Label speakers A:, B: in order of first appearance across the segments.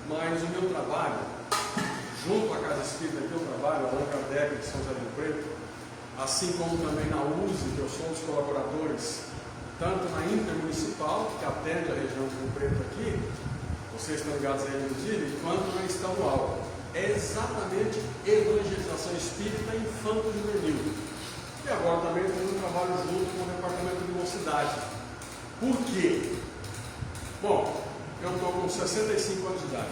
A: mas o meu trabalho, junto à Casa Espírita que eu trabalho, Allan Kardec de São José do Rio Preto, assim como também na USE, que eu sou um dos colaboradores, tanto na Intermunicipal, que atende a região do Rio Preto aqui, vocês estão ligados aí inclusive, quanto na estadual. É exatamente evangelização espírita infanto-juvenil. E agora também temos um trabalho junto com o Departamento de Mocidade. Por quê? Bom, eu estou com 65 anos de idade.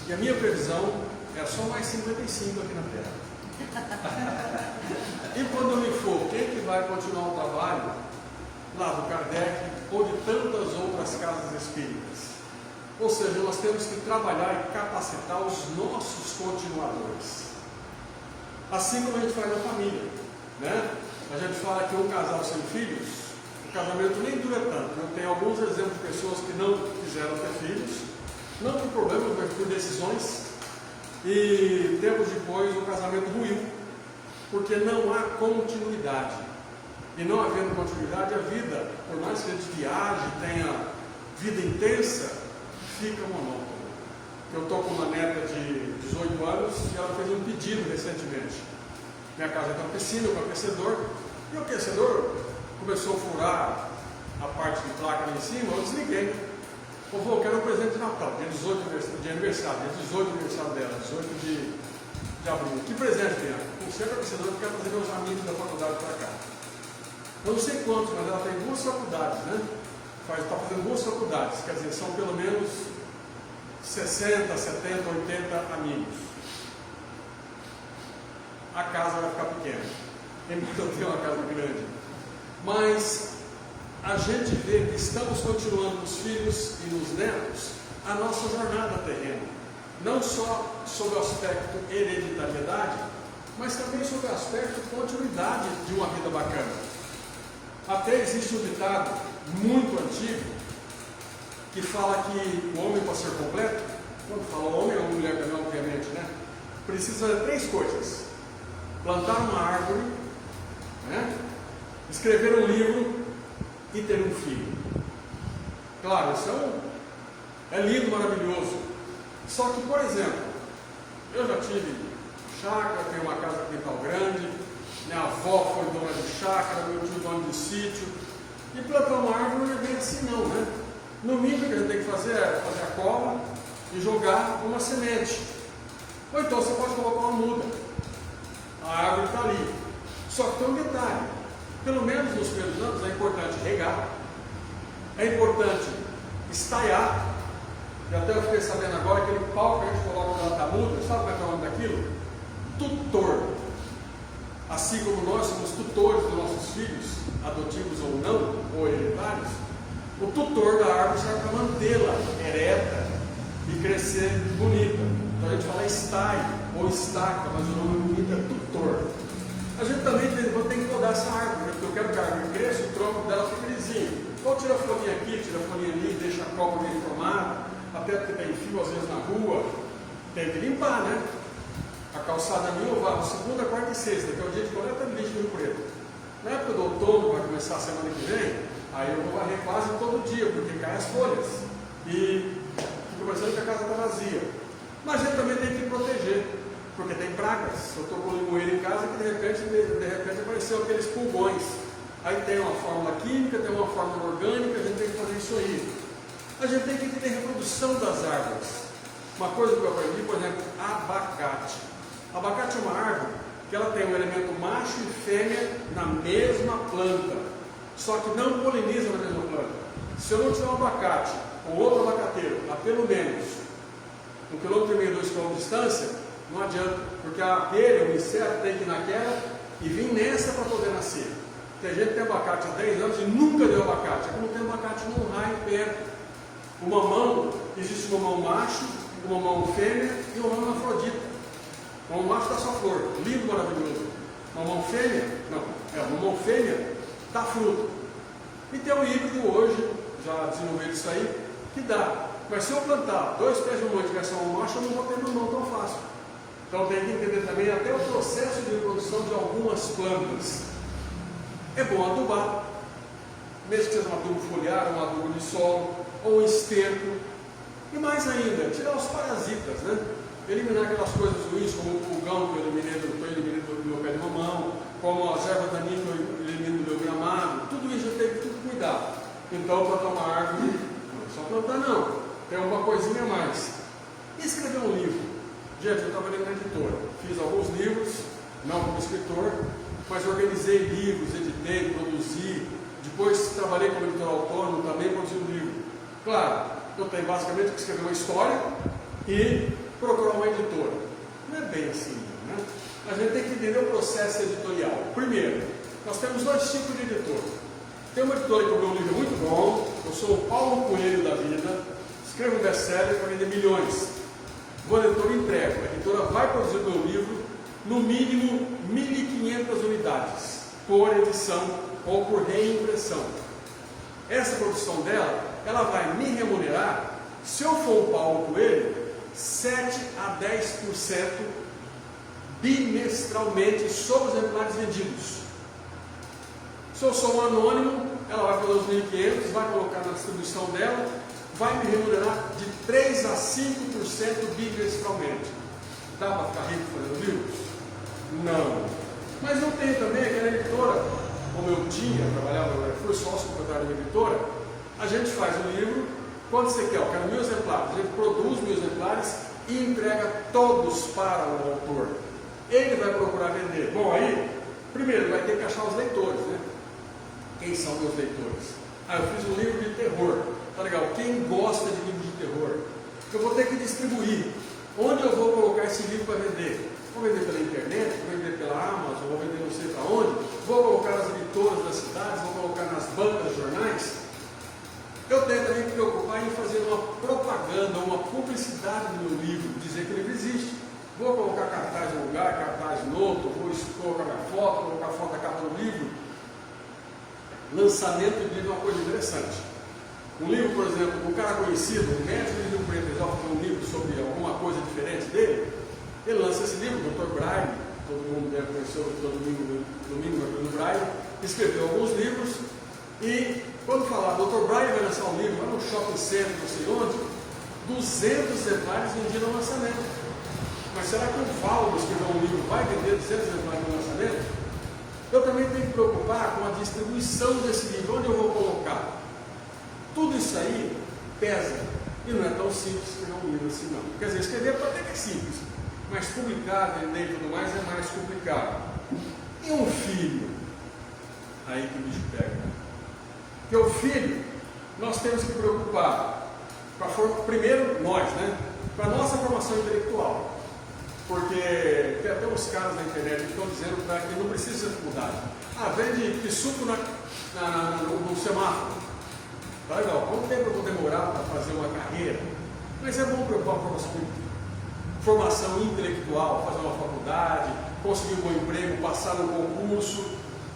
A: E a minha previsão é só mais 55 aqui na Terra. E quando eu me for, quem que vai continuar o trabalho lá do Kardec ou de tantas outras casas espíritas? Ou seja, nós temos que trabalhar e capacitar os nossos continuadores. Assim como a gente faz na família, né? A gente fala que um casal sem filhos, o casamento nem dura tanto. Eu tenho alguns exemplos de pessoas que não quiseram ter filhos, não por problemas, mas por decisões, e tempos depois o casamento ruiu, porque não há continuidade. E não havendo continuidade, a vida, por mais que a gente viaje, tenha vida intensa, fica monótono. Eu estou com uma neta de 18 anos e ela fez um pedido recentemente. Minha casa tem uma piscina, com aquecedor, e o aquecedor começou a furar a parte de placa lá em cima. Eu desliguei. Eu quero um presente de Natal, dia 18 de aniversário, dia 18 de aniversário dela, 18 de abril. Que presente, minha? Conserva o aquecedor, eu quero trazer meus amigos da faculdade para cá. Eu não sei quantos, mas ela tem 2 faculdades, né? Está fazendo 2 faculdades, quer dizer, são pelo menos 60, 70, 80 amigos. A casa vai ficar pequena, embora eu tenha uma casa grande. Mas a gente vê que estamos continuando nos filhos e nos netos a nossa jornada terrena. Não só sob o aspecto hereditariedade, mas também sob o aspecto continuidade de uma vida bacana. Até existe um ditado muito antigo que fala que o homem, para ser completo, quando fala homem ou mulher também, obviamente, né? Precisa de 3 coisas: plantar uma árvore, né? Escrever um livro e ter um filho. Claro, isso é lindo, maravilhoso. Só que, por exemplo, eu já tive chácara, tenho uma casa de quintal grande, minha avó foi dona de chácara, meu tio dono de sítio, e plantar uma árvore não é bem assim não, né? No mínimo que a gente tem que fazer é fazer a cola e jogar uma semente. Ou então você pode colocar uma muda. A árvore está ali. Só que tem um detalhe: pelo menos nos primeiros anos é importante regar, é importante estaiar. E até eu fiquei sabendo agora que aquele pau que a gente coloca na muda, sabe como é que é o nome daquilo? Tutor. Assim como nós somos tutores dos nossos filhos, adotivos ou não, ou hereditários, o tutor da árvore serve para mantê-la ereta e crescer bonita. Então a gente fala estai ou estaca, mas o nome bonito é tutor. A gente também tem que podar essa árvore, porque eu quero que a árvore cresça, o tronco dela fique lisinho. Então tira a folhinha aqui, tira a folhinha ali, deixa a copa bem formada, até porque tem fio às vezes na rua, tem que limpar, né? A calçada minha eu varro segunda, quarta e sexta, que é o dia de coleta de lixo do Rio Preto. Na época do outono, vai começar a semana que vem, aí eu vou varrer quase todo dia, porque caem as folhas. E fico pensando que a casa está vazia. Mas a gente também tem que proteger, porque tem pragas. Eu estou com limoeiro em casa que de repente apareceu aqueles pulgões. Aí tem uma fórmula química, tem uma fórmula orgânica, a gente tem que fazer isso aí. A gente tem que ter reprodução das árvores. Uma coisa que eu aprendi, por exemplo, abacate. Abacate é uma árvore que ela tem um elemento macho e fêmea na mesma planta, só que não poliniza na mesma planta. Se eu não tiver um abacate ou outro abacateiro a pelo menos 1,5 km, 2 km de distância, não adianta, porque a abelha, o inseto, tem que ir naquela e vir nessa para poder nascer. Tem gente que tem abacate há 10 anos e nunca deu abacate. É como tem abacate num raio perto. O mamão, existe um mamão macho, um mamão fêmea e um mamão afrodita. O mamão macho dá só flor, lindo, maravilhoso. O mamão fêmea, não, o mamão fêmea dá fruto. E tem um híbrido hoje, já desenvolveram isso aí, que dá. Mas se eu plantar 2 pés de mamão e tiver só um macho, eu não vou ter mamão tão fácil. Então tem que entender também até o processo de reprodução de algumas plantas. É bom adubar, mesmo que seja um adubo foliar, um adubo de solo, ou um esterco. E mais ainda, tirar os parasitas, né? Eliminar aquelas coisas ruins, como o pulgão que eu eliminei do meu pé de mamão, como as ervas daninhas que eu elimino do meu gramado, tudo isso eu tenho que cuidar. Então, para tomar árvore, não é só plantar não, tem uma coisinha a mais. E escrever um livro. Gente, eu trabalhei na editora, fiz alguns livros, não como escritor, mas organizei livros, editei, produzi, depois trabalhei como editor autônomo, também produzi um livro. Claro, eu tenho basicamente que escrever uma história e procurar uma editora. Não é bem assim, né? A gente tem que entender o processo editorial. Primeiro, nós temos dois tipos de editor. Tem uma editora que comprou um livro muito bom, eu sou o Paulo Coelho da vida, escrevo um best-seller para vender milhões. Vou à editora e entrego. A editora vai produzir o meu livro, no mínimo 1.500 unidades, por edição ou por reimpressão. Essa produção dela, ela vai me remunerar, se eu for o Paulo Coelho, 7 a 10% bimestralmente sobre os exemplares vendidos. Se eu sou um anônimo, ela vai fazer os 1.500, vai colocar na distribuição dela, vai me remunerar de 3 a 5% bimestralmente. Dá para ficar rico fazendo livros? Não. Mas eu tenho também aquela editora, como eu tinha, trabalhava, fui sócio proprietário da editora, a gente faz um livro, quando você quer, eu quero 1.000 exemplares, a gente produz 1.000 exemplares e entrega todos para o autor. Ele vai procurar vender. Bom, aí, primeiro, vai ter que achar os leitores, né? Quem são meus leitores? Eu fiz um livro de terror, tá legal? Quem gosta de livro de terror? Eu vou ter que distribuir. Onde eu vou colocar esse livro para vender? Vou vender pela internet, vou vender pela Amazon, vou vender não sei para onde, vou colocar nas editoras das cidades, vou colocar nas bancas de jornais. Eu tenho também que me preocupar em fazer uma propaganda, uma publicidade do meu livro, dizer que o livro existe. Vou colocar cartaz no lugar, cartaz no outro, vou colocar minha foto, colocar a foto da capa do livro. Lançamento de livro é uma coisa interessante. Um livro, por exemplo, um cara conhecido, um médico de Rio Preto, resolve fazer um livro sobre alguma coisa diferente dele, ele lança esse livro, o Dr. Braille, todo mundo deve conhecer o Dr. Domingo Braille, escreveu alguns livros e quando falar, Dr. Braille vai lançar um livro lá no shopping center, não sei onde, 200 exemplares vendidos no lançamento. Mas será que o Valdo escreveu um livro vai vender 200 exemplares no lançamento? Eu também tenho que me preocupar com a distribuição desse livro, onde eu vou colocar. Tudo isso aí pesa e não é tão simples escrever um livro assim não. Quer dizer, escrever até que é simples, mas publicar, vender e tudo mais é mais complicado. E um filho? Aí que o bicho pega. Porque o filho, nós temos que preocupar, primeiro nós, né? Com a nossa formação intelectual. Porque tem até uns caras na internet que estão dizendo que não precisa de faculdade. Vende suco no semáforo. Tá legal, quanto tempo eu vou demorar para fazer uma carreira? Mas é bom preocupar com a formação intelectual, fazer uma faculdade, conseguir um bom emprego, passar no concurso.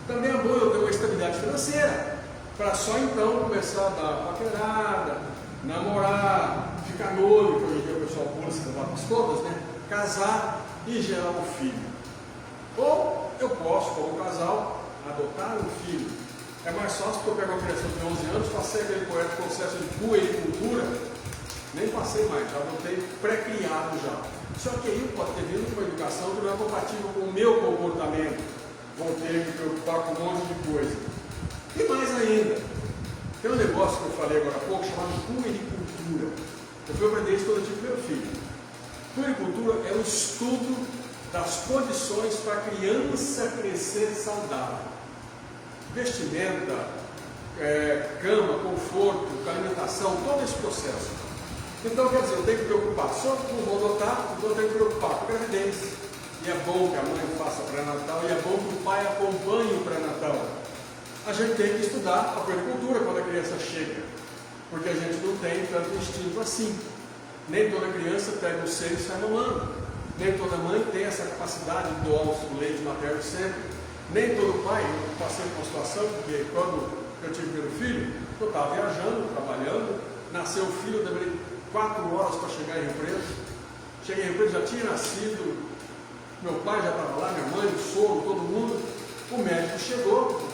A: Também é bom eu ter uma estabilidade financeira, para só então começar a dar paquerada, namorar, ficar noivo, que hoje em dia o pessoal pula essas etapas todas, né? Casar e gerar um filho. Ou eu posso, como casal, adotar um filho. É mais fácil que eu pego uma criança de 11 anos, passei aquele processo de puericultura, nem passei mais, já adotei pré-criado já. Só que aí pode ter vindo com uma educação que não é compatível com o meu comportamento. Vou ter que me preocupar com um monte de coisa. E mais ainda, tem um negócio que eu falei agora há pouco chamado puericultura. Eu fui aprender isso quando eu tive meu filho. Puericultura é o estudo das condições para a criança crescer saudável. Vestimenta, cama, conforto, alimentação, todo esse processo. Então, quer dizer, eu tenho que me preocupar, só que não vou adotar, então eu tenho que me preocupar com a gravidez. E é bom que a mãe faça pré-natal, e é bom que o pai acompanhe o pré-natal. A gente tem que estudar a puericultura quando a criança chega, porque a gente não tem tanto instinto assim. Nem toda criança pega o seio e sai mamando. Nem toda mãe tem essa capacidade de doar o leite materno sempre. Nem todo pai, eu passei por uma situação, porque quando eu tive meu filho, eu estava viajando, trabalhando, nasceu o filho, eu demorei 4 horas para chegar em Rio Preto. Cheguei em Rio Preto, já tinha nascido, meu pai já estava lá, minha mãe, o sogro, todo mundo. O médico chegou,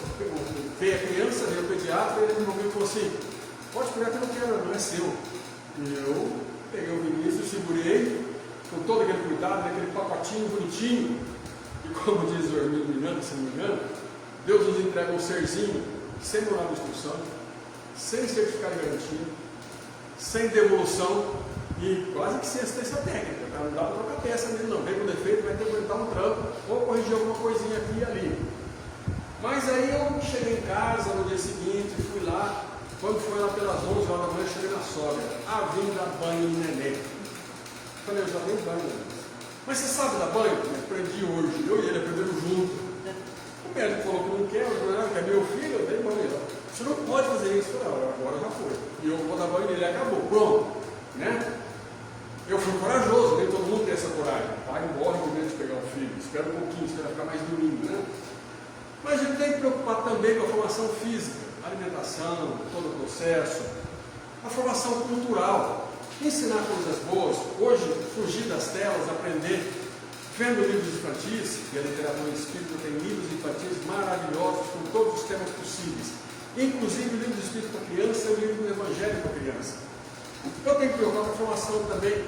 A: veio a criança, veio o pediatra, ele me ouviu e falou assim, pode pegar que eu não quero, não é seu. E eu Peguei o Vinícius, segurei, com todo aquele cuidado, aquele pacotinho bonitinho. E como diz o Hermínio Miranda, se não me engano, Deus nos entrega um serzinho sem moral de instrução, sem certificado de garantia, sem devolução e quase que sem assistência técnica. Tá? Não dá para trocar peça nele, não. Vem com defeito, vai ter que aguentar um trampo ou corrigir alguma coisinha aqui e ali. Mas aí eu cheguei em casa no dia seguinte, fui lá. Quando foi lá pelas 11 horas da manhã, cheguei na sogra. Vim dar banho no neném. Falei, eu já dei banho. Mas você sabe dar banho? Eu aprendi hoje. Eu e ele aprendemos junto. O médico falou que não quer, que é meu filho, eu dei banho. Você não pode fazer isso. Eu falei, agora já foi. E eu vou dar banho nele, acabou. Pronto. Né? Eu fui corajoso, nem todo mundo tem essa coragem. O pai morre com medo de pegar o filho. Espera um pouquinho, espera ficar mais domingo, né? Mas a gente tem que preocupar também com a formação física. Alimentação, todo o processo, a formação cultural, ensinar coisas boas, hoje fugir das telas, aprender, vendo livros infantis, e a literatura espírita tem livros infantis maravilhosos com todos os temas possíveis, inclusive o livro do Espírito para criança e o livro do Evangelho para criança. Eu tenho que preocupar com a formação também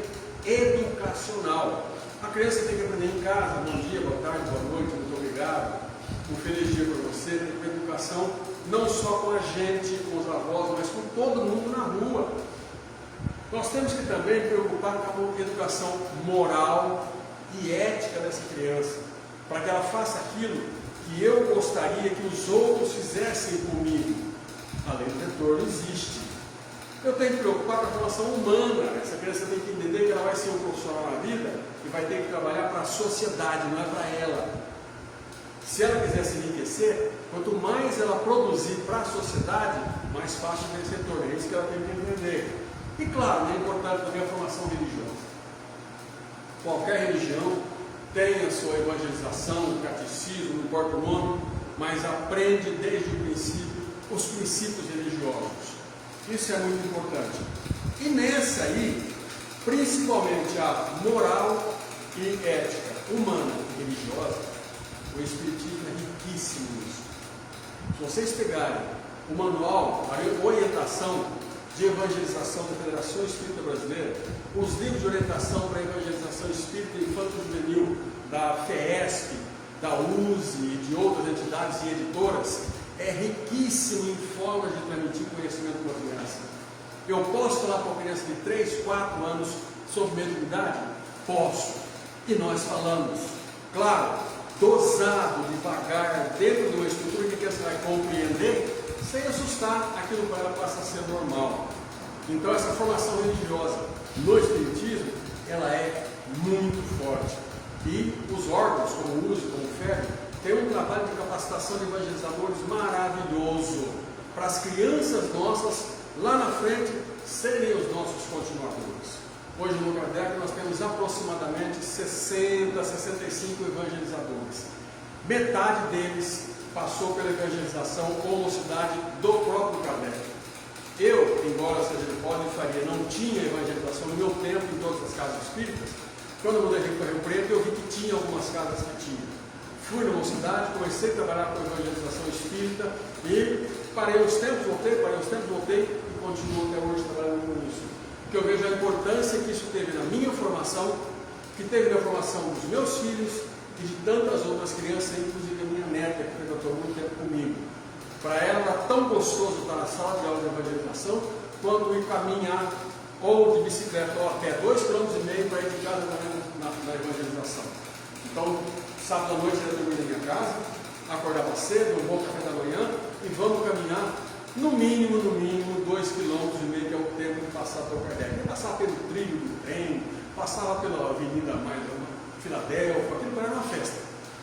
A: educacional. A criança tem que aprender em casa, bom dia, boa tarde, boa noite, muito obrigado, um feliz dia para você, tem que ter educação não só com a gente, com os avós, mas com todo mundo na rua. Nós temos que também preocupar com a educação moral e ética dessa criança, para que ela faça aquilo que eu gostaria que os outros fizessem comigo. A lei do retorno existe. Eu tenho que preocupar com a formação humana. Essa criança tem que entender que ela vai ser um profissional na vida e vai ter que trabalhar para a sociedade, não é para ela. Se ela quiser se enriquecer, quanto mais ela produzir para a sociedade, mais fácil vai ser retorno. É isso que ela tem que entender. E claro, é importante também a formação religiosa. Qualquer religião tem a sua evangelização, catecismo, não importa o nome, mas aprende desde o princípio os princípios religiosos. Isso é muito importante. E nessa aí, principalmente a moral e ética humana e religiosa, o Espiritismo é riquíssimo nisso. Se vocês pegarem o manual, a orientação de evangelização da Federação Espírita Brasileira, os livros de orientação para a evangelização espírita e infanto-juvenil da FEESP, da USE e de outras entidades e editoras, é riquíssimo em formas de transmitir conhecimento para a criança. Eu posso falar para uma criança de 3, 4 anos sobre mediunidade? Posso. E nós falamos. Claro, dosado, devagar, dentro de uma estrutura que a criança vai compreender, sem assustar, aquilo para ela passa a ser normal. Então essa formação religiosa no Espiritismo, ela é muito forte. E os órgãos, como o USE, como o FEB, têm um trabalho de capacitação de evangelizadores maravilhoso, para as crianças nossas, lá na frente, serem os nossos continuadores. Hoje no Kardec nós temos aproximadamente 60, 65 evangelizadores. Metade deles passou pela evangelização ou mocidade do próprio Kardec. Eu, embora seja de Pó de Faria, não tinha evangelização no meu tempo em todas as casas espíritas. Quando eu mudei para Rio Preto, eu vi que tinha algumas casas que tinham. Fui na mocidade, comecei a trabalhar com evangelização espírita e parei uns tempos, voltei e continuo até hoje trabalhando com isso. Porque eu vejo a importância que isso teve na minha formação, que teve na formação dos meus filhos e de tantas outras crianças, inclusive a minha neta, que frequentou muito tempo comigo. Para ela era tão gostoso estar na sala de aula de evangelização, quanto ir caminhar ou de bicicleta ou a pé 2,5 km para ir de casa na evangelização. Então, sábado à noite eu dormia na minha casa, acordava cedo, um bom café da manhã e vamos caminhar no mínimo 2,5 km, que é o tempo de passar pelo Kardec. Ia passar pelo trilho do trem, passava pela Avenida Filadélfia, aquilo era uma festa.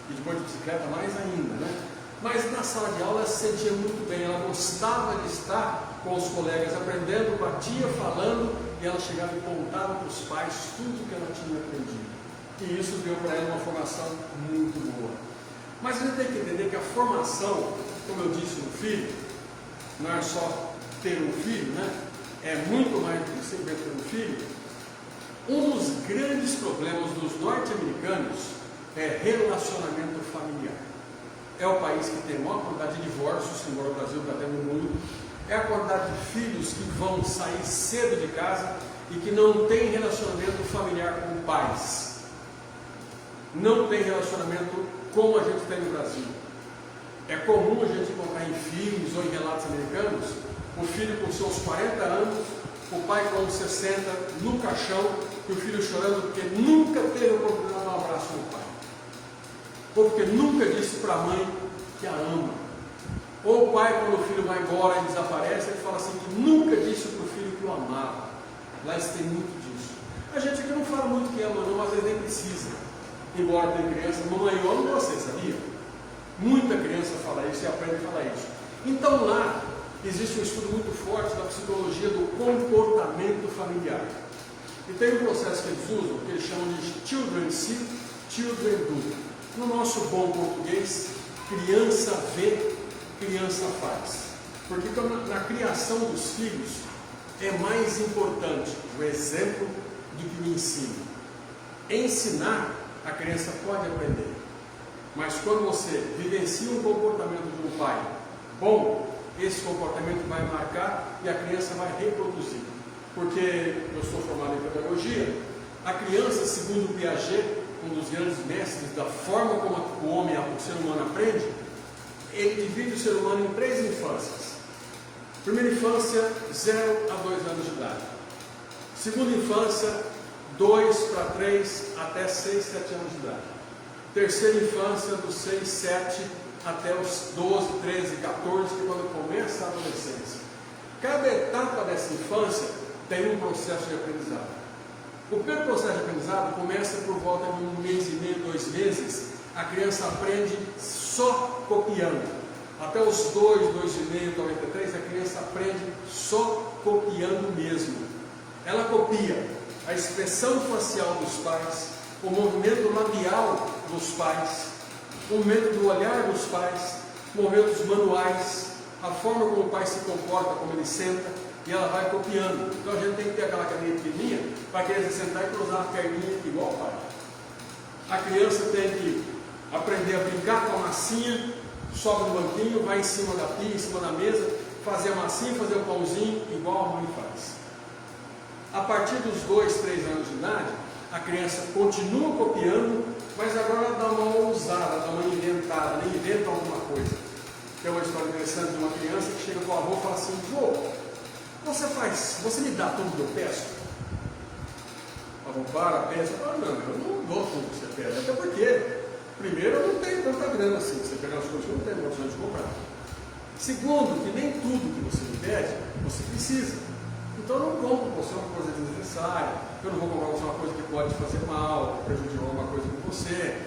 A: E depois de bicicleta mais ainda, né? Mas na sala de aula ela se sentia muito bem, ela gostava de estar com os colegas, aprendendo com a tia, falando, e ela chegava e contava para os pais tudo que ela tinha aprendido. E isso deu para ela uma formação muito boa. Mas a gente tem que entender que a formação, como eu disse no filho, não é só ter um filho, né? É muito mais do que simplesmente ter um filho. Um dos grandes problemas dos norte-americanos é relacionamento familiar. É o país que tem a maior quantidade de divórcios, embora o Brasil está tendo muito. É a quantidade de filhos que vão sair cedo de casa e que não tem relacionamento familiar com pais. Não tem relacionamento como a gente tem no Brasil. É comum a gente encontrar em filmes ou em relatos americanos o filho com seus 40 anos, o pai com 60 no caixão e o filho chorando porque nunca teve a oportunidade de dar um abraço no pai. Ou porque nunca disse para a mãe que a ama. Ou o pai, quando o filho vai embora e desaparece, ele fala assim que nunca disse para o filho que o amava. Lá eles têm muito disso. A gente aqui não fala muito que ama não, mas ele nem precisa. Embora tenha criança, mamãe, eu amo você, sabia? Muita criança fala isso e aprende a falar isso. Então lá existe um estudo muito forte da psicologia do comportamento familiar. E tem um processo que eles usam, que eles chamam de children see, children do. No nosso bom português, criança vê, criança faz. Porque na criação dos filhos é mais importante o exemplo do que o ensino. Ensinar, a criança pode aprender. Mas quando você vivencia um comportamento de um pai bom, esse comportamento vai marcar e a criança vai reproduzir. Porque eu sou formado em pedagogia, a criança, segundo Piaget, um dos grandes mestres da forma como o homem, o ser humano aprende, ele divide o ser humano em 3 infâncias. Primeira infância, 0 a 2 anos de idade. Segunda infância, 2 para 3 até 6, 7 anos de idade. Terceira infância, dos 6, 7 até os 12, 13, 14, que é quando começa a adolescência. Cada etapa dessa infância tem um processo de aprendizado. O primeiro processo de aprendizado começa por volta de 1 mês e meio, 2 meses. A criança aprende só copiando. Até os 2, 2 e meio, 93, a criança aprende só copiando mesmo. Ela copia a expressão facial dos pais, o movimento labial dos pais, o movimento do olhar dos pais, movimentos manuais, a forma como o pai se comporta, como ele senta, e ela vai copiando. Então a gente tem que ter aquela cadeira pequenininha para a criança sentar e cruzar a perninha igual o pai. A criança tem que aprender a brincar com a massinha, sobe no banquinho, vai em cima da pia, em cima da mesa, fazer a massinha, fazer o pãozinho, igual a mãe faz. A partir dos 2, 3 anos de idade, a criança continua copiando, mas agora ela dá uma ousada, dá uma inventada, ela inventa alguma coisa. Tem uma história interessante de uma criança que chega com o avô e fala assim: vô, você me dá tudo que eu peço? O avô pensa, não, eu não dou tudo que você pede, até porque, primeiro, eu não tenho tanta grana assim, você pegar as coisas que eu não tenho condições de comprar. Segundo, que nem tudo que você me pede, você precisa. Então eu não compro para você uma coisa desnecessária, eu não vou comprar para você uma coisa que pode te fazer mal, prejudicar alguma coisa com você.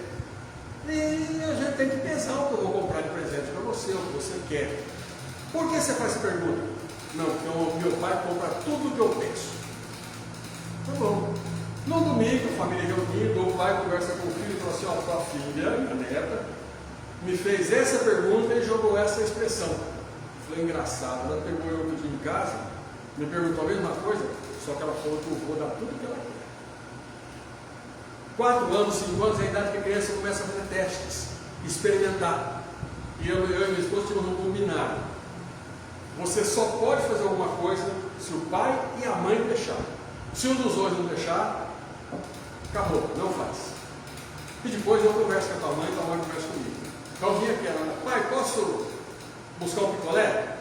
A: E a gente tem que pensar o que eu vou comprar de presente para você, o que você quer. Por que você faz essa pergunta? Não, porque o meu pai compra tudo o que eu peço. Tá bom. No domingo, a família reunida, o pai conversa com o filho e fala assim: ó, tua filha, minha neta, me fez essa pergunta e jogou essa expressão. Foi engraçado, ela pegou eu outro dia em casa, me perguntou a mesma coisa, só que ela falou que eu vou dar tudo que ela quer. 4 anos, 5 anos é a idade que a criança começa a fazer testes, experimentar. E eu e minha esposa tínhamos um combinado. Você só pode fazer alguma coisa se o pai e a mãe deixar. Se um dos dois não deixar, acabou, não faz. E depois eu converso com a tua mãe conversa comigo. Então vinha aqui, ela: pai, posso buscar um picolé?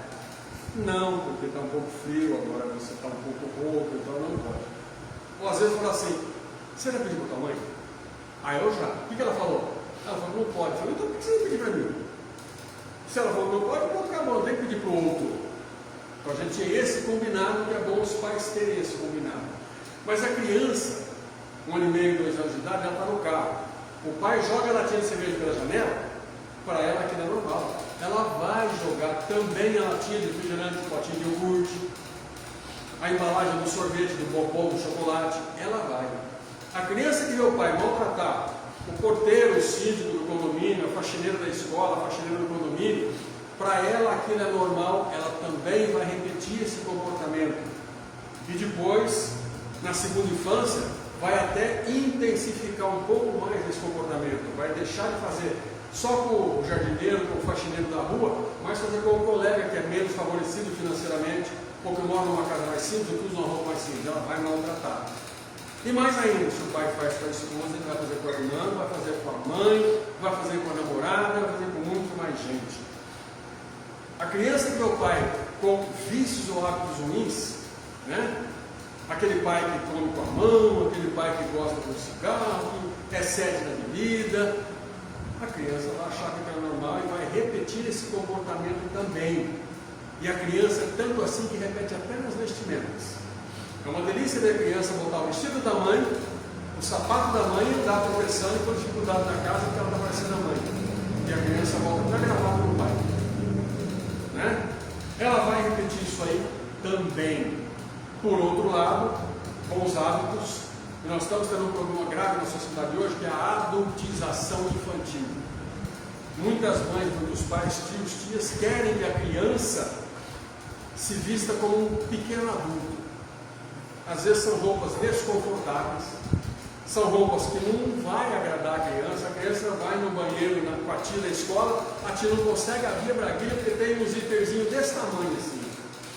A: Não, porque está um pouco frio, agora você está um pouco rouco, então não pode. Ou às vezes fala assim: você já pediu para tua mãe? Ah, eu já. O que ela falou? Ela falou: não pode. Eu falei: então por que você não pediu para mim? Se ela falou que não pode, pode ficar bom, tem que pedir para o outro. Então a gente tinha esse combinado, que é bom os pais terem esse combinado. Mas a criança, 1 ano e meio, 2 anos de idade, ela está no carro. O pai joga a latinha de cerveja pela janela, para ela aquilo é normal. Ela vai jogar também a latinha de refrigerante, o potinho de iogurte, a embalagem do sorvete, do bombom, do chocolate, ela vai. A criança que vê o pai maltratar o porteiro, o síndico do condomínio, a faxineira da escola, a faxineira do condomínio, para ela aquilo é normal, ela também vai repetir esse comportamento. E depois, na segunda infância, vai até intensificar um pouco mais esse comportamento, vai deixar de fazer só com o jardineiro, com o faxineiro da rua, mas fazer com o colega que é menos favorecido financeiramente, ou que mora numa casa mais simples, ou que usa uma roupa mais simples, ela vai maltratar. E mais ainda, se o pai faz com a esposa, ele vai fazer com a irmã, vai fazer com a mãe, vai fazer com a namorada, vai fazer com muito mais gente. A criança que vê o pai com vícios ou hábitos ruins, né? Aquele pai que come com a mão, aquele pai que gosta do cigarro, que excede na bebida, a criança vai achar que é normal e vai repetir esse comportamento também. E a criança é tanto assim que repete até nas vestimentas. É uma delícia ver a criança botar o vestido da mãe, o sapato da mãe, e dar tropeçando e com dificuldade na casa porque ela está parecendo a mãe. E a criança volta até gravada no pai. Né? Ela vai repetir isso aí também. Por outro lado, com os hábitos, e nós estamos tendo um problema grave na sociedade hoje, que é a adultização infantil. Muitas mães, muitos pais, tios, tias, querem que a criança se vista como um pequeno adulto. Às vezes são roupas desconfortáveis, são roupas que não vai agradar a criança vai no banheiro com a tia da escola, a tia não consegue abrir a braguilha porque tem um zíperzinho desse tamanho assim,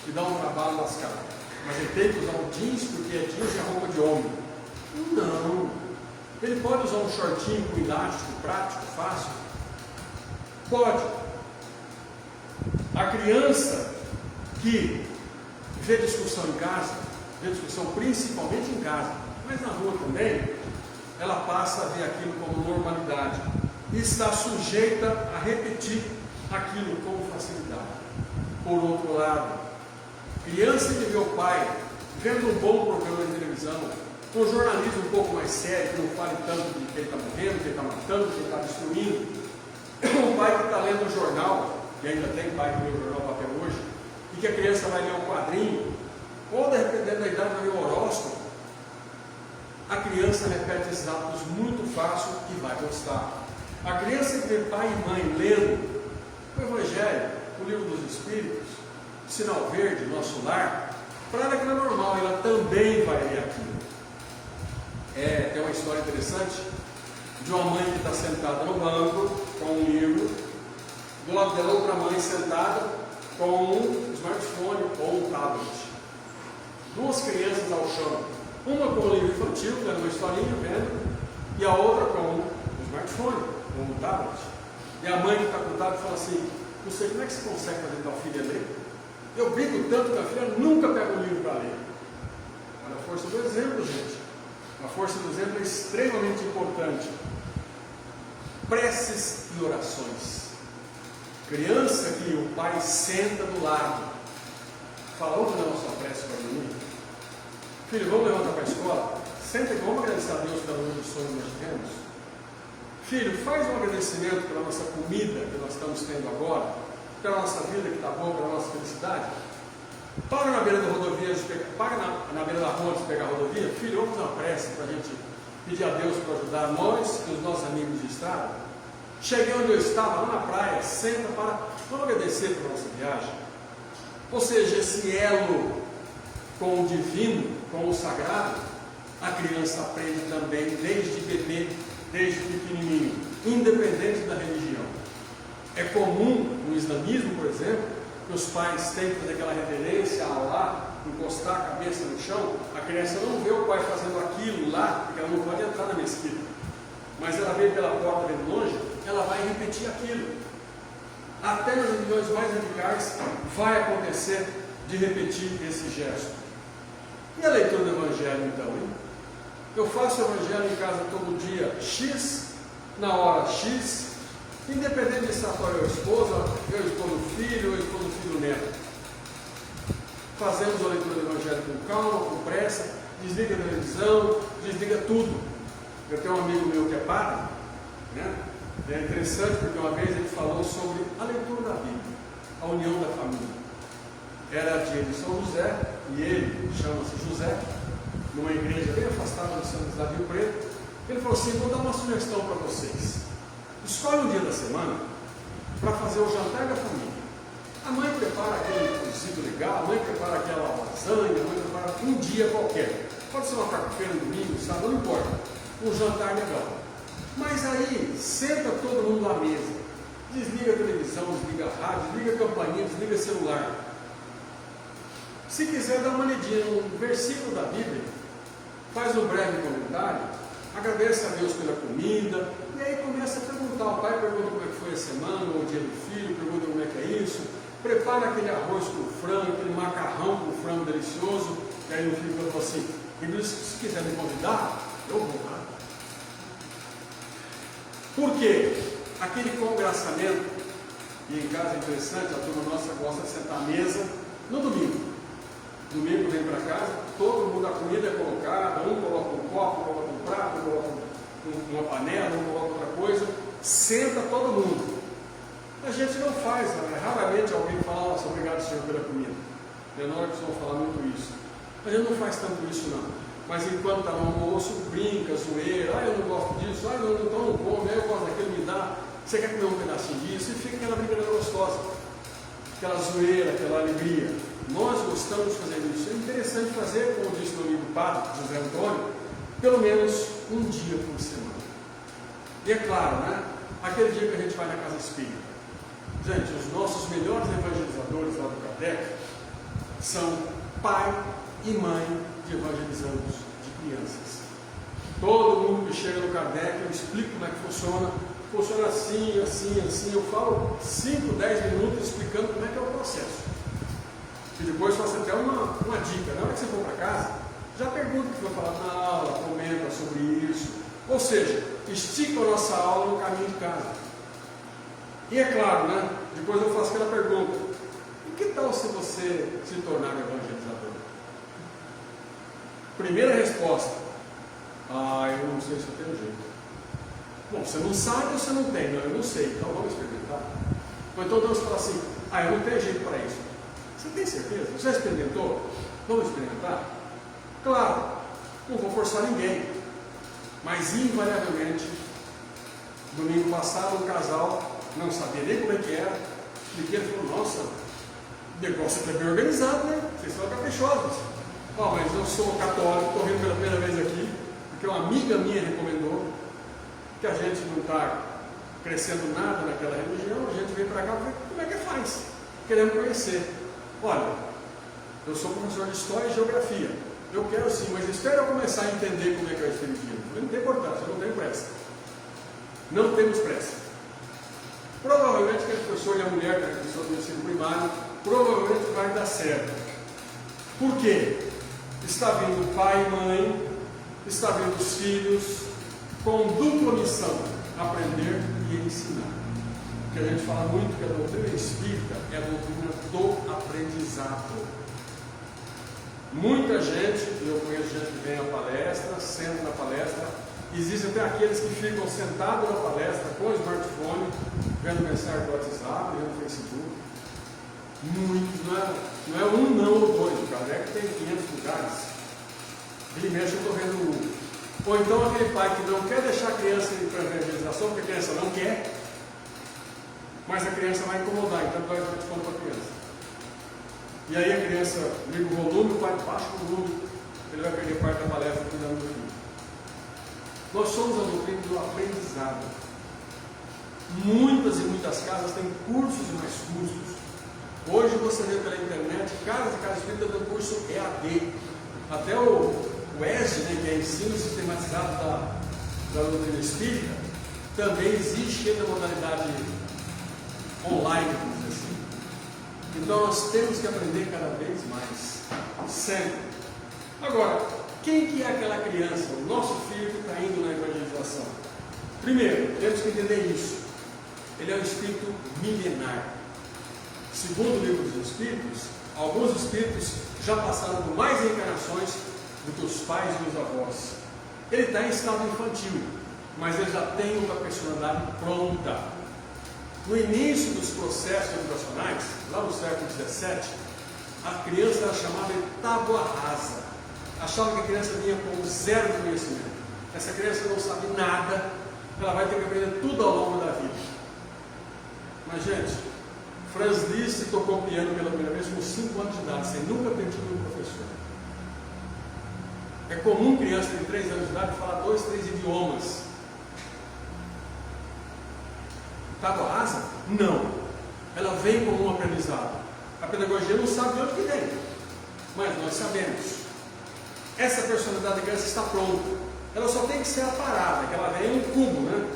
A: e dá um trabalho lascado. Mas ele tem que usar um jeans porque jeans é roupa de homem. Não. Ele pode usar um shortinho com elástico, prático, fácil? Pode. A criança que vê discussão em casa, vê discussão principalmente em casa, mas na rua também, ela passa a ver aquilo como normalidade e está sujeita a repetir aquilo com facilidade. Por outro lado, criança que vê o pai vendo um bom programa de televisão, um jornalismo um pouco mais sério, que não fale tanto de que ele está morrendo, que ele está matando, que ele está destruindo. Um pai que está lendo um jornal, e ainda tem pai que lê o jornal até hoje, e que a criança vai ler um quadrinho, ou dependendo da idade vai ler um horóscopo, a criança repete esses hábitos muito fácil e vai gostar. A criança que vê pai e mãe lendo o Evangelho, o Livro dos Espíritos, Sinal Verde, Nosso Lar, para ela que não é normal, ela também vai ler aquilo. Tem uma história interessante de uma mãe que está sentada no banco com um livro, do lado dela outra mãe sentada com um smartphone ou um tablet. Duas crianças ao chão, uma com um livro infantil, dando uma historinha, vendo, e a outra com um smartphone, com um tablet. E a mãe que está com o tablet fala assim: não sei como é que você consegue fazer tua filha ler? Eu brigo tanto que a filha nunca pega um livro para ler. Olha a força do exemplo, gente. A força do exemplo é extremamente importante. Preces e orações. Criança que o pai senta do lado, fala: vamos fazer a nossa prece para mim? Filho, vamos levantar para a escola? Senta e vamos agradecer a Deus pela luz do sonho que nós tivemos. Filho, faz um agradecimento pela nossa comida que nós estamos tendo agora, pela nossa vida que está boa, pela nossa felicidade. Para na beira da rodovia, na beira da rua de pegar a rodovia. Filho, vamos fazer uma prece para a gente pedir a Deus para ajudar nós e os nossos amigos de estrada. Cheguei onde eu estava, lá na praia, senta para, vamos agradecer pela nossa viagem. Ou seja, esse elo com o divino, com o sagrado, a criança aprende também desde bebê, desde pequenininho, independente da religião. É comum no islamismo, por exemplo, que os pais têm que fazer aquela reverência a Allah, encostar a cabeça no chão. A criança não vê o pai fazendo aquilo lá, porque ela não pode entrar na mesquita, mas ela vê pela porta bem longe, ela vai repetir aquilo. Até nas religiões mais radicais vai acontecer de repetir esse gesto. E a leitura do Evangelho então, hein? Eu faço o Evangelho em casa todo dia X, na hora X, independente de se for eu esposa, eu esposo o filho, eu esposo o filho neto. Fazemos a leitura do Evangelho com calma, com pressa, desliga a televisão, desliga tudo. Eu tenho um amigo meu que é padre, né? É interessante porque uma vez ele falou sobre a leitura da Bíblia, a união da família. Era dia de São José, e ele chama-se José, numa igreja bem afastada do centro da Rio Preto. Ele falou assim: vou dar uma sugestão para vocês. Escolhe um dia da semana para fazer o jantar da família. A mãe prepara aquele cozido legal, a mãe prepara aquela lasanha, a mãe prepara um dia qualquer. Pode ser uma quarta-feira, um domingo, sábado, não importa. Um jantar legal. Mas aí, senta todo mundo à mesa. Desliga a televisão, desliga a rádio, desliga a campainha, desliga o celular. Se quiser dar uma lidinha no versículo da Bíblia, faz um breve comentário, agradece a Deus pela comida, e aí começa a perguntar. O pai pergunta como é que foi a semana, ou o dia do filho, pergunta como é que é isso, prepara aquele arroz com frango, aquele macarrão com frango delicioso, e aí o filho fala assim, ele disse, se quiser me convidar, eu vou lá. Por quê? Aquele congraçamento, e em casa é interessante, a turma nossa gosta de sentar à mesa no domingo. Domingo vem para casa, todo mundo, a comida é colocada, um coloca um copo, coloca um prato, coloca uma panela, um coloca outra coisa, senta todo mundo. A gente não faz, né? Raramente alguém fala, nossa, obrigado Senhor pela comida. Menor que costumam falar muito isso. A gente não faz tanto isso não. Mas enquanto está no almoço, brinca, zoeira, eu não gosto disso, eu então não como, eu gosto daquilo, me dá, você quer comer um pedacinho disso, e fica aquela brincadeira gostosa, aquela zoeira, aquela alegria. Nós gostamos de fazer isso. É interessante fazer, como disse no livro do Padre José Antônio, pelo menos um dia por semana. E é claro, né? Aquele dia que a gente vai na casa espírita. Gente, os nossos melhores evangelizadores lá do Kardec são pai e mãe de evangelizandos de crianças. Todo mundo que chega no Kardec, eu explico como é que funciona. Funciona assim, assim, assim. Eu falo 5, 10 minutos explicando como é que é o processo. E depois faço até uma dica. Na hora que você for para casa, já pergunta o que foi falado na aula, comenta sobre isso. Ou seja, estica a nossa aula no caminho de casa. E é claro, né? Depois eu faço aquela pergunta: e que tal se você se tornar evangelizador? Primeira resposta: eu não sei se eu tenho jeito. Bom, você não sabe ou você não tem? Não, eu não sei, então vamos experimentar. Ou então Deus fala assim: eu não tenho jeito para isso. Você tem certeza? Você já experimentou? Vamos experimentar? Claro, não vou forçar ninguém, mas invariavelmente, domingo passado, um casal não sabia nem como é que era, e ele falou: nossa, o negócio aqui é bem organizado, né? Vocês são caprichosos. Mas eu sou católico, estou vindo pela primeira vez aqui, porque uma amiga minha recomendou que a gente não está crescendo nada naquela religião, a gente veio para cá e falou: como é que faz? Queremos conhecer. Olha, eu sou professor de História e Geografia. Eu quero sim, mas espera eu começar a entender como é que é o Espiritismo. Não tem importância, eu não tenho pressa. Não temos pressa. Provavelmente aquele professor e a mulher, que é professor do ensino primário, provavelmente vai dar certo. Por quê? Está vindo pai e mãe, está vindo os filhos, com dupla missão: aprender e ensinar. Que a gente fala muito que a doutrina espírita é a doutrina do aprendizado. Muita gente, eu conheço gente que vem à palestra, senta na palestra, existem até aqueles que ficam sentados na palestra com o smartphone, vendo mensagem do WhatsApp, vendo Facebook. Muitos, não é um não ou dois, o Kardec tem 500 lugares. Ele mexe, eu estou vendo um. Ou então aquele pai que não quer deixar a criança ir para a evangelização, porque a criança não quer, mas a criança vai incomodar, então vai dar desconto para a criança. E aí a criança liga o volume, o pai baixa o volume, ele vai perder parte da palestra cuidando do filho. Nós somos a doutrina do aprendizado. Muitas e muitas casas têm cursos e mais cursos. Hoje você vê pela internet, casas e casas espíritas dando curso EAD. Até o ESD, né, que é ensino sistematizado da doutrina espírita, também existe ainda a modalidade online, vamos dizer assim. Então nós temos que aprender cada vez mais, sempre. Agora, quem que é aquela criança, o nosso filho que está indo na evangelização? Primeiro, temos que entender isso. Ele é um espírito milenar. Segundo o livro dos Espíritos, alguns espíritos já passaram por mais encarnações do que os pais e os avós. Ele está em estado infantil, mas ele já tem uma personalidade pronta. No início dos processos educacionais, lá no século XVII, a criança era chamada de tábua rasa. Achava que a criança vinha com zero de conhecimento. Essa criança não sabe nada, ela vai ter que aprender tudo ao longo da vida. Mas, gente, Franz Liszt tocou piano pela primeira vez com 5 anos de idade, sem nunca ter tido um professor. É comum criança de 3 anos de idade falar 2, 3 idiomas. Tábua rasa? Não. Ela vem como um aprendizado. A pedagogia não sabe de onde que vem. mas nós sabemos. Essa personalidade da criança está pronta. Ela só tem que ser aparada, que ela vem em um cubo, né?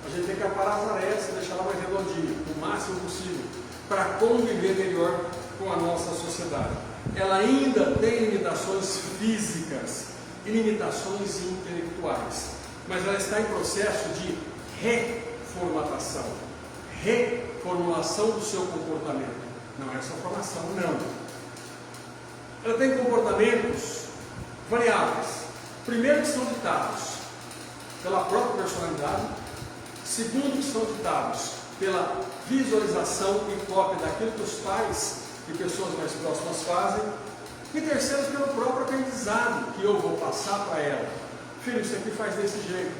A: A gente tem que aparar as arestas e deixar ela mais redondinha, o máximo possível, para conviver melhor com a nossa sociedade. Ela ainda tem limitações físicas e limitações intelectuais, mas ela está em processo de reformatação, reformulação do seu comportamento. Não é só formação, não. Ela tem comportamentos variáveis. Primeiro, que são ditados pela própria personalidade. Segundo, que são ditados pela visualização e cópia daquilo que os pais e pessoas mais próximas fazem. E terceiro, pelo próprio aprendizado que eu vou passar para ela. Filho, isso aqui faz desse jeito.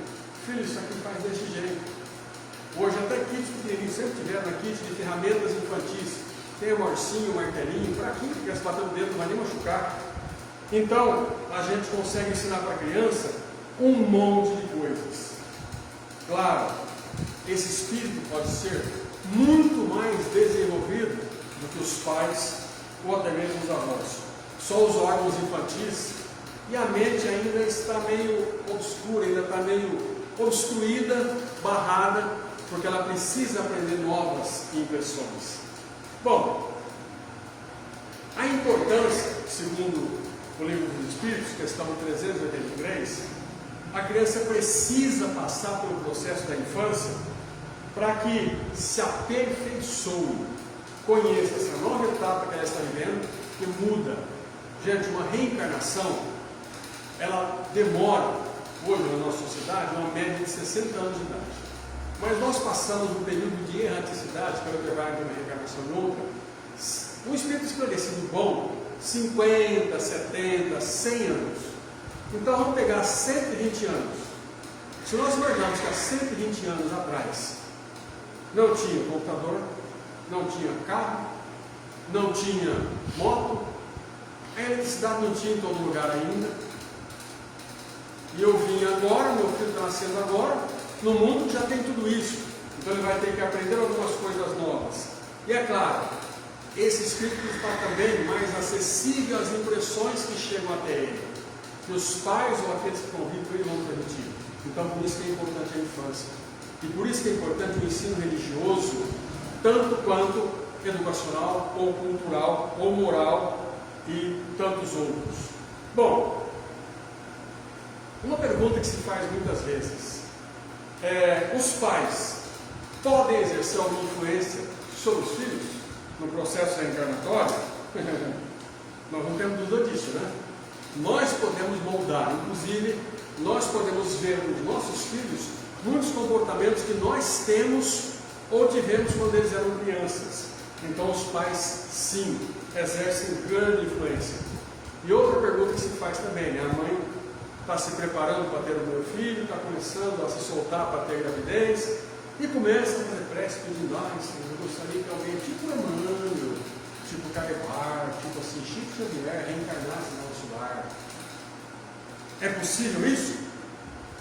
A: Filho, isso aqui faz desse jeito. Hoje até kits pequenininhos sempre tiveram na kit de ferramentas infantis. Tem o morcinho, o martelinho, para quem quer bater o dedo, não vai nem machucar. Então, a gente consegue ensinar para a criança um monte de coisas. Claro, esse espírito pode ser muito mais desenvolvido do que os pais ou até mesmo os avós. Só os órgãos infantis e a mente ainda está meio obscura, ainda está meio obstruída, barrada, porque ela precisa aprender novas impressões. Bom, a importância, segundo o Livro dos Espíritos, questão 383, a criança precisa passar pelo processo da infância para que se aperfeiçoe, conheça essa nova etapa que ela está vivendo, que muda. Gente, uma reencarnação, ela demora, hoje na nossa sociedade, uma média de 60 anos de idade. Mas nós passamos um período de erraticidade, que vai levar de uma reencarnação em outra. Um espírito esclarecido bom, 50, 70, 100 anos. Então vamos pegar 120 anos. Se nós imaginarmos que há 120 anos atrás não tinha computador, não tinha carro, não tinha moto, a eletricidade não tinha em todo lugar ainda. E eu vim agora, meu filho está nascendo agora, no mundo que já tem tudo isso. Então ele vai ter que aprender algumas coisas novas. E é claro, esse espírito está também mais acessível às impressões que chegam até ele, que os pais ou aqueles que convivem com ele vão transmitir. Então por isso que é importante a infância. E por isso que é importante o ensino religioso, tanto quanto educacional, ou cultural, ou moral, e tantos outros. Bom, uma pergunta que se faz muitas vezes é: os pais podem exercer alguma influência sobre os filhos no processo reencarnatório? Nós não temos dúvida disso, né? Nós podemos moldar, inclusive nós podemos ver nos nossos filhos muitos comportamentos que nós temos ou tivemos quando eles eram crianças. Então os pais, sim, exercem grande influência. E outra pergunta que se faz também, né? A mãe está se preparando para ter o meu filho, está começando a se soltar para ter gravidez, e começa a fazer prece pedindo: ai, Senhor, eu gostaria que alguém tipo Emmanuel, tipo Carebar, tipo assim, Chico Xavier, reencarnasse no nosso lar. É possível isso?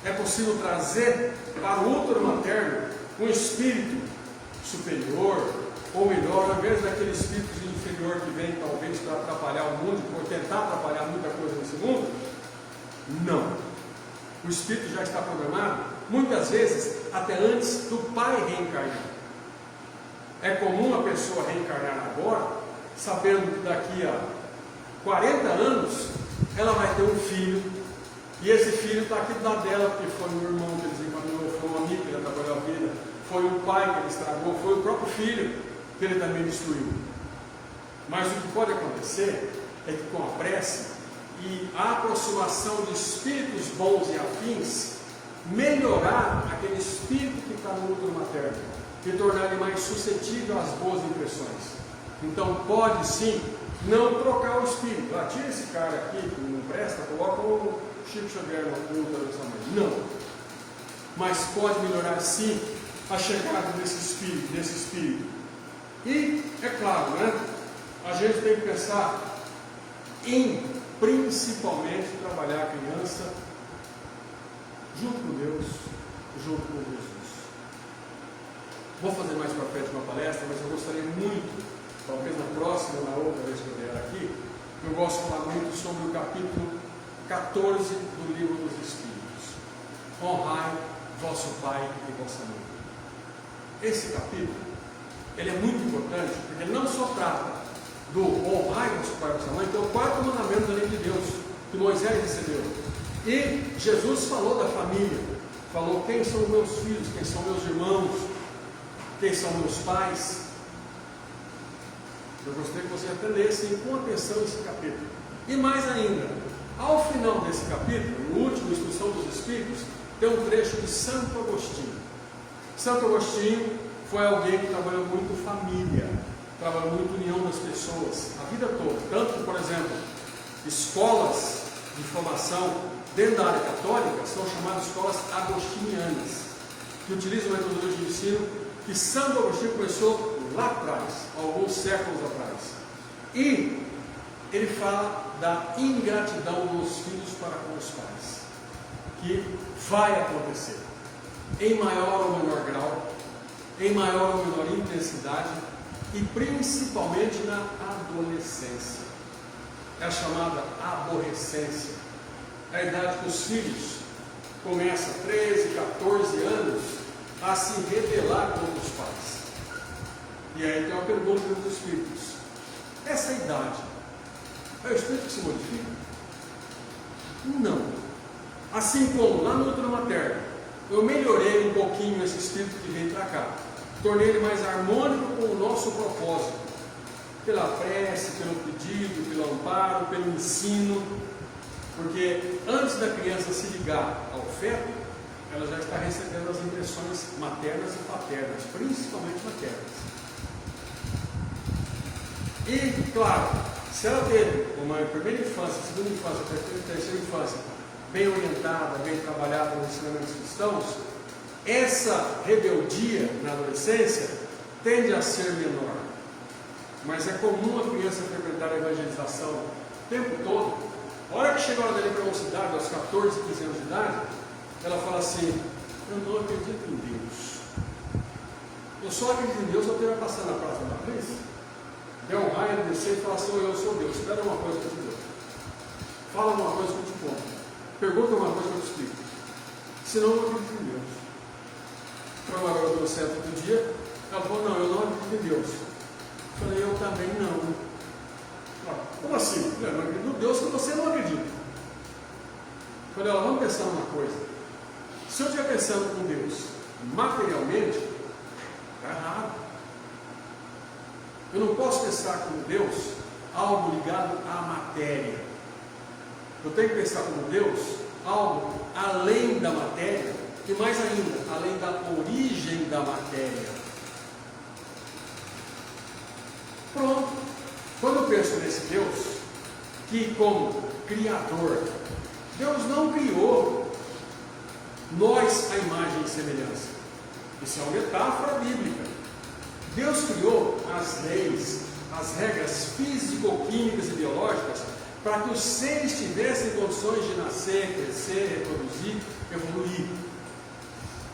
A: É possível trazer para o útero materno um espírito superior, ou melhor, ao invés daquele espírito inferior que vem talvez para atrapalhar o mundo, por tentar atrapalhar muita coisa nesse mundo? Não. O espírito já está programado, muitas vezes, até antes do pai reencarnar. É comum a pessoa reencarnar agora, sabendo que daqui a 40 anos, ela vai ter um filho, e esse filho está aqui do lado dela, porque foi um irmão que ele desencaminhou, foi um amigo que ele atrapalhou a vida, foi um pai que ele estragou, foi o próprio filho que ele também destruiu. Mas o que pode acontecer é que com a prece e a aproximação de espíritos bons e afins, melhorar aquele espírito que está no útero materno e tornar ele mais suscetível às boas impressões. Então pode sim não trocar o espírito. Ah, tira esse cara aqui que não presta, coloca o Chico Xavier no útero dessa mãe. Não. Mas pode melhorar sim a chegada desse espírito. E é claro, né? A gente tem que pensar em principalmente trabalhar a criança junto com Deus, junto com Jesus. Vou fazer mais para frente uma palestra, mas eu gostaria muito, talvez na próxima ou na outra vez que eu vier aqui, eu gosto de falar muito sobre o capítulo 14 do livro dos Espíritos. Honrai vosso pai e vossa mãe. Esse capítulo, ele é muito importante, porque ele não só trata do honrai vosso pai e vossa mãe, que é o quarto mandamento da lei de Deus, que Moisés recebeu. E Jesus falou da família, falou quem são meus filhos, quem são meus irmãos, quem são meus pais. Eu gostaria que você atendesse com atenção esse capítulo. E mais ainda, ao final desse capítulo, no último, Instrução dos Espíritos, tem um trecho de Santo Agostinho. Santo Agostinho foi alguém que trabalhou muito família, trabalhou muito união das pessoas, a vida toda. Tanto, por exemplo, escolas de formação dentro da área católica são chamadas escolas agostinianas, que utilizam a metodologia de ensino que Santo Agostinho começou lá atrás, alguns séculos atrás. E ele fala da ingratidão dos filhos para com os pais, que vai acontecer, em maior ou menor grau, em maior ou menor intensidade, e principalmente na adolescência. É a chamada aborrecência. É a idade que os filhos começam, 13, 14 anos, a se rebelar contra os pais. E aí tem uma pergunta dos Espíritos: essa idade é o espírito que se modifica? Não. Assim como lá no útero materno eu melhorei um pouquinho esse espírito que veio para cá, tornei ele mais harmônico com o nosso propósito, pela prece, pelo pedido, pelo amparo, pelo ensino, porque antes da criança se ligar ao feto, ela já está recebendo as impressões maternas e paternas, principalmente maternas. E, claro, se ela teve uma primeira infância, segunda infância, terceira infância, bem orientada, bem trabalhada nos ensinamentos cristãos, essa rebeldia na adolescência tende a ser menor. Mas é comum a criança frequentar a evangelização o tempo todo. A hora que chega a hora dele para a mocidade, aos 14, 15 anos de idade, ela fala assim: eu não acredito em Deus. Eu só acredito em Deus se eu estiver passando na Praça da Matriz, der um raio, descer e falar assim: eu sou Deus, espera uma coisa que eu te dou. Fala uma coisa que eu te conto. Pergunta uma coisa que eu te explico. Senão eu não acredito em Deus. Foi uma garota do centro outro dia, ela falou: não, eu não acredito em Deus. Eu falei: eu também não. Como assim? Eu não acredito em Deus que você não acredita. Eu falei: vamos pensar numa coisa. Se eu estiver pensando com Deus materialmente, está errado. Eu não posso pensar com Deus algo ligado à matéria. Eu tenho que pensar como Deus algo além da matéria, e mais ainda, além da origem da matéria. Pronto. Quando eu penso nesse Deus, que como Criador, Deus não criou nós à imagem e semelhança. Isso é uma metáfora bíblica. Deus criou as leis, as regras físico-químicas e biológicas para que os seres tivessem condições de nascer, crescer, reproduzir, evoluir.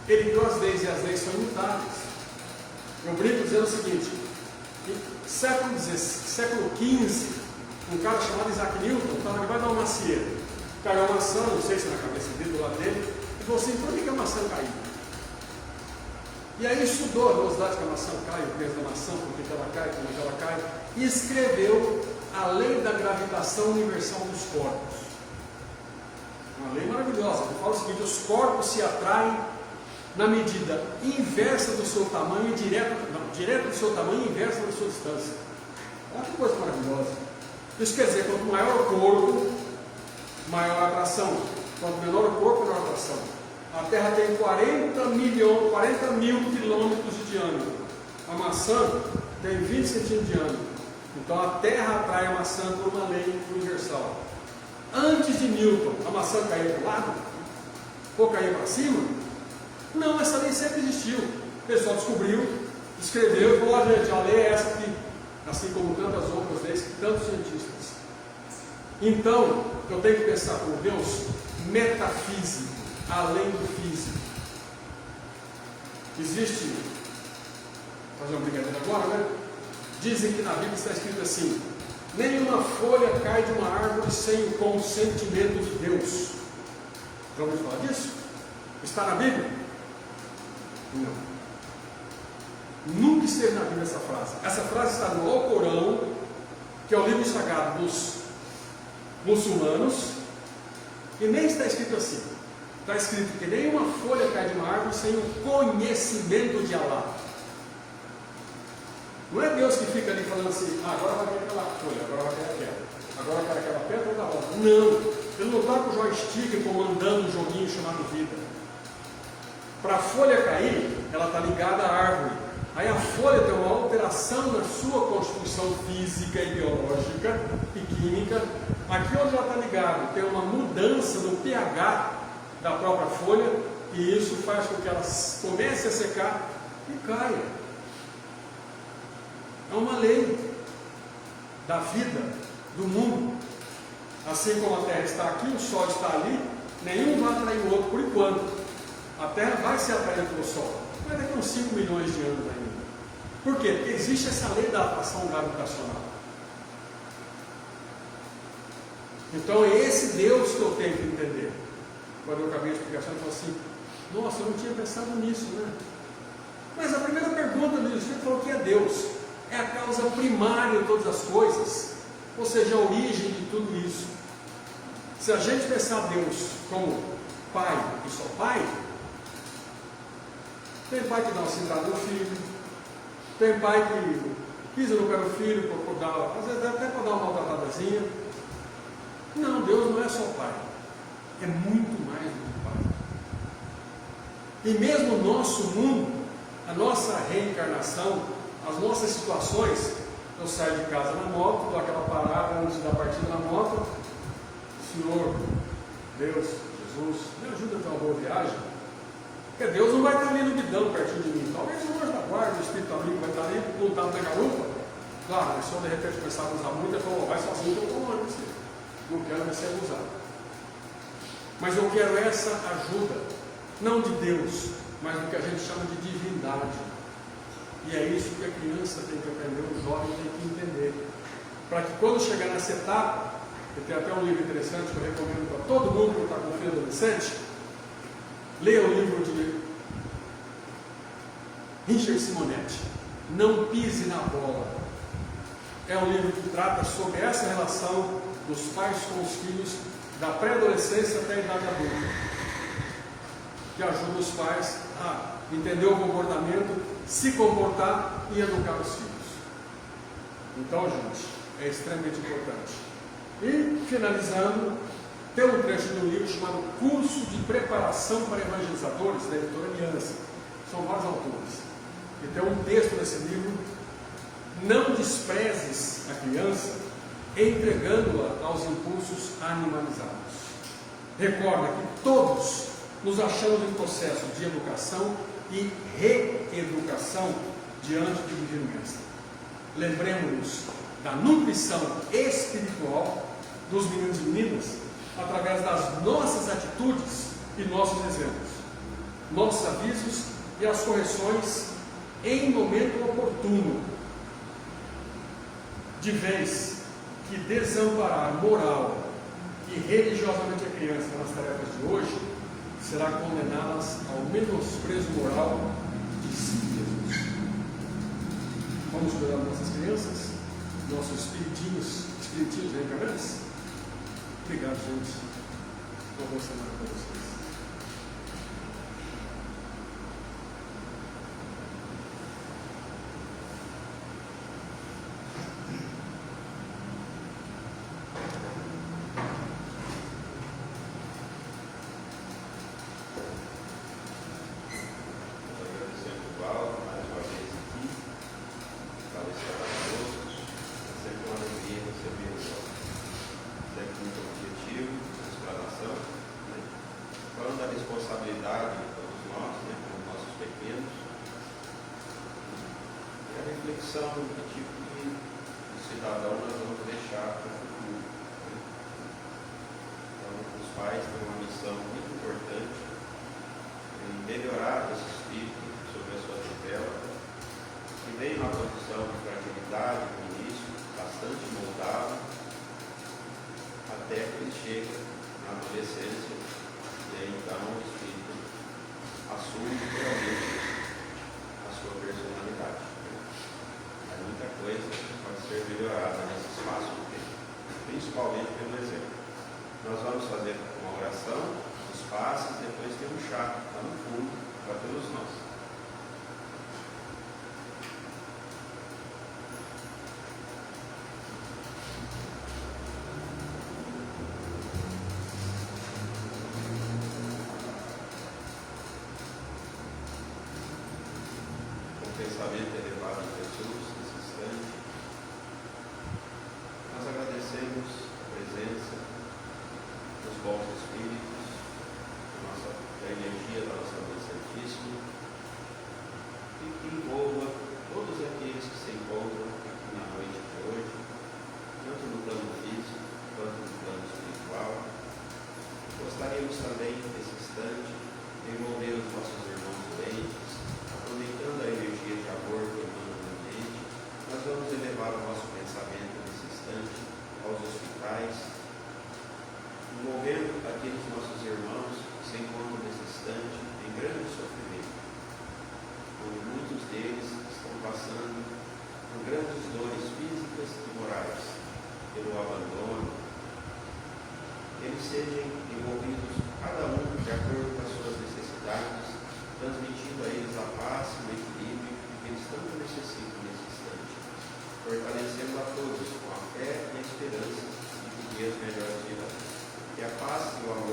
A: Ele criou as leis e as leis são imutáveis. Eu brinco dizendo o seguinte: no século XV, um cara chamado Isaac Newton estava debaixo de uma macieira, caiu uma maçã, não sei se na cabeça dele, do lado dele, e falou assim: por que a maçã caiu? E aí estudou a velocidade que a maçã cai, o peso da maçã, por que ela cai, como ela cai, e escreveu a lei da gravitação universal dos corpos. Uma lei maravilhosa, que fala o seguinte: os corpos se atraem na medida inversa do seu tamanho e direta do seu tamanho e inversa da sua distância. Olha que coisa maravilhosa. Isso quer dizer, quanto maior o corpo, maior a atração. Quanto menor o corpo, menor a atração. A Terra tem 40 mil quilômetros de diâmetro. A maçã tem 20 centímetros de diâmetro. Então a Terra atrai a maçã por uma lei universal. Antes de Newton, a maçã caía para o lado? Ou caía para cima? Não, essa lei sempre existiu. O pessoal descobriu, escreveu e falou: ó, gente, a lei é essa aqui. Assim como tantas outras leis que tantos cientistas. Então, eu tenho que pensar como Deus metafísico, além do físico. Existe, vou fazer uma brincadeira agora, né? Dizem que na Bíblia está escrito assim: Nenhuma folha cai de uma árvore sem o consentimento de Deus. Já ouviu falar disso? Está na Bíblia? Não. Nunca esteve na Bíblia essa frase. Essa frase está no Alcorão, que é o livro sagrado dos muçulmanos, e nem está escrito assim. Está escrito que nenhuma folha cai de uma árvore sem o conhecimento de Alá. Não é Deus que fica ali falando assim, agora vai cair aquela folha, agora vai cair aquela, agora cai aquela pedra ou da roda. Não, ele não está com o joystick comandando um joguinho chamado vida. Para a folha cair, ela está ligada à árvore. Aí a folha tem uma alteração na sua constituição física e biológica e química. Aqui onde ela está ligada, tem uma mudança no pH da própria folha, e isso faz com que ela comece a secar e caia. É uma lei da vida, do mundo. Assim como a Terra está aqui, o Sol está ali, nenhum vai atrair o outro por enquanto. A Terra vai ser atraída pelo Sol, mas daqui a uns 5 milhões de anos ainda. Por quê? Porque existe essa lei da atração gravitacional. Então é esse Deus que eu tenho que entender. Quando eu acabei a explicação, eu falei assim, nossa, eu não tinha pensado nisso, né? Mas a primeira pergunta do Espírito falou que é Deus. É a causa primária de todas as coisas, ou seja, a origem de tudo isso. Se a gente pensar Deus como pai e só pai, tem pai que dá uma cintada no filho, tem pai que pisa no pé do filho, às vezes até para dar uma maltratadazinha. Não, Deus não é só pai, é muito mais do que pai. E mesmo o nosso mundo, a nossa reencarnação, as nossas situações, eu saio de casa na moto, dou aquela parada antes da partida na moto, Senhor, Deus, Jesus, me ajuda a ter uma boa viagem, porque Deus não vai estar ali no guidão pertinho de mim, talvez o anjo da guarda, o Espírito amigo vai estar ali montado na garupa, claro, mas se eu de repente começar a usar muito, ele falou, vai sozinho, eu estou longe de você, não quero mais ser abusado. Mas eu quero essa ajuda, não de Deus, mas do que a gente chama de divindade. E é isso que a criança tem que aprender, o jovem tem que entender. Para que quando chegar nessa etapa, eu tenho até um livro interessante que eu recomendo para todo mundo que está com filho adolescente, leia o livro de Richard Simonetti, Não Pise na Bola. É um livro que trata sobre essa relação dos pais com os filhos, da pré-adolescência até a idade adulta, que ajuda os pais a entender o comportamento, se comportar e educar os filhos. Então, gente, é extremamente importante. E, finalizando, tem um trecho do livro chamado Curso de Preparação para Evangelizadores, da editora Aliança. São vários autores. E tem um texto nesse livro, não desprezes a criança, entregando-a aos impulsos animalizados. Recorda que todos nos achamos em processo de educação e reeducação diante de divino mestre. Lembremos-nos da nutrição espiritual dos meninos e meninas através das nossas atitudes e nossos exemplos, nossos avisos e as correções em momento oportuno. De vez que desamparar moral e religiosamente a criança nas tarefas de hoje, será condená-las ao menosprezo moral de si mesmos. Vamos cuidar das nossas crianças, nossos espiritinhos reencarnantes? Obrigado, gente. Uma boa semana para vocês.
B: Que tipo de cidadão nós vamos deixar para o futuro. Então, os pais têm uma missão muito importante em melhorar esse espírito sobre a sua tutela, que veio numa condição de fragilidade no início, bastante moldável, chega na adolescência e aí então o espírito assume literalmente a sua personalidade. Há muita coisa que pode ser melhorada nesse espaço do tempo, principalmente pelo exemplo. Nós vamos fazer uma oração, os passos, depois tem um chá lá no fundo para todos nós. Pensamento elevado em Jesus nesse instante, nós agradecemos a presença dos bons espíritos, da energia da nossa Mãe Santíssima, e que envolva todos aqueles que se encontram aqui na noite de hoje, tanto no plano físico quanto no plano espiritual. Gostaríamos também, nesse instante, de envolver os nossos irmãos doentes, aproveitando a energia de amor que emana no ambiente. Nós vamos elevar o nosso pensamento nesse instante aos hospitais, envolvendo aqueles nossos irmãos que se encontram nesse instante em grande sofrimento, onde muitos deles estão passando por grandes dores físicas e morais, pelo abandono. Eles sejam envolvidos, cada um de acordo com as suas necessidades, transmitindo a eles a paz e o equilíbrio que eles tanto necessitam nesse instante, fortalecendo a todos com a fé e a esperança de dias melhores virão. Que a paz e o amor